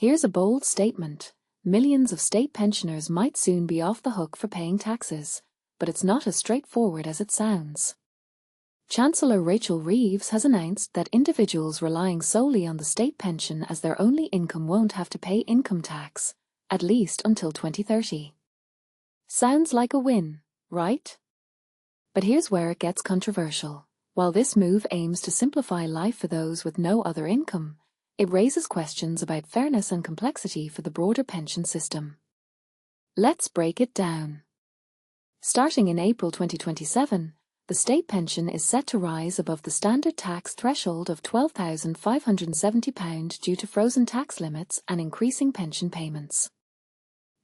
Here's a bold statement. Millions of state pensioners might soon be off the hook for paying taxes, but it's not as straightforward as it sounds. Chancellor Rachel Reeves has announced that individuals relying solely on the state pension as their only income won't have to pay income tax, at least until 2030. Sounds like a win, right? But here's where it gets controversial. While this move aims to simplify life for those with no other income, it raises questions about fairness and complexity for the broader pension system. Let's break it down. Starting in April 2027, the state pension is set to rise above the standard tax threshold of £12,570 due to frozen tax limits and increasing pension payments.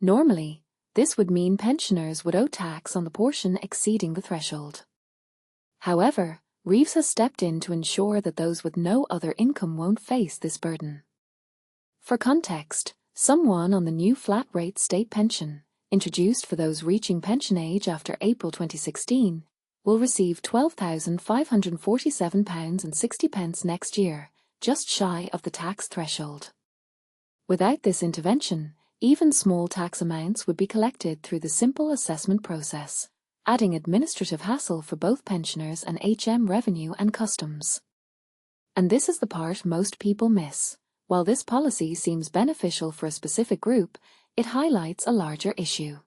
Normally, this would mean pensioners would owe tax on the portion exceeding the threshold. However, Reeves has stepped in to ensure that those with no other income won't face this burden. For context, someone on the new flat-rate state pension, introduced for those reaching pension age after April 2016, will receive £12,547.60 next year, just shy of the tax threshold. Without this intervention, even small tax amounts would be collected through the simple assessment process, adding administrative hassle for both pensioners and HM Revenue and Customs. And this is the part most people miss. While this policy seems beneficial for a specific group, it highlights a larger issue.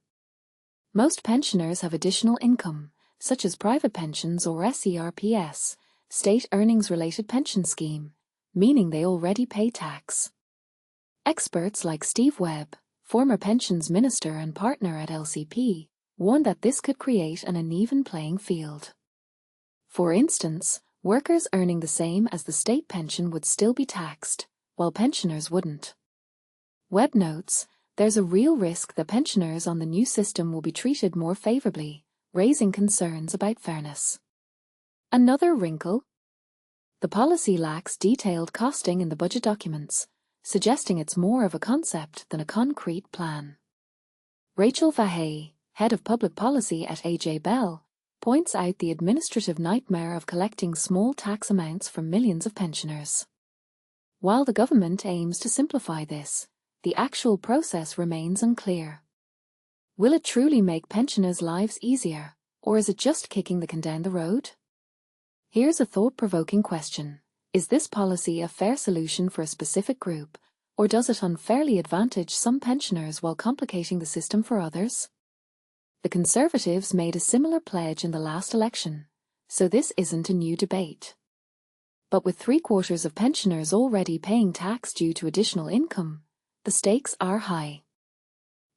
Most pensioners have additional income, such as private pensions or SERPS, State Earnings-Related Pension Scheme, meaning they already pay tax. Experts like Steve Webb, former pensions minister and partner at LCP, warn that this could create an uneven playing field. For instance, workers earning the same as the state pension would still be taxed, while pensioners wouldn't. Webb notes, there's a real risk that pensioners on the new system will be treated more favorably, raising concerns about fairness. Another wrinkle? The policy lacks detailed costing in the budget documents, suggesting it's more of a concept than a concrete plan. Rachel Reeves, head of public policy at AJ Bell, points out the administrative nightmare of collecting small tax amounts from millions of pensioners. While the government aims to simplify this, the actual process remains unclear. Will it truly make pensioners' lives easier, or is it just kicking the can down the road? Here's a thought-provoking question. Is this policy a fair solution for a specific group, or does it unfairly advantage some pensioners while complicating the system for others? The Conservatives made a similar pledge in the last election, so this isn't a new debate. But with 3/4 of pensioners already paying tax due to additional income, the stakes are high.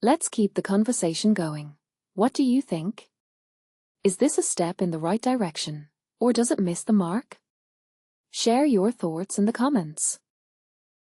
Let's keep the conversation going. What do you think? Is this a step in the right direction, or does it miss the mark? Share your thoughts in the comments.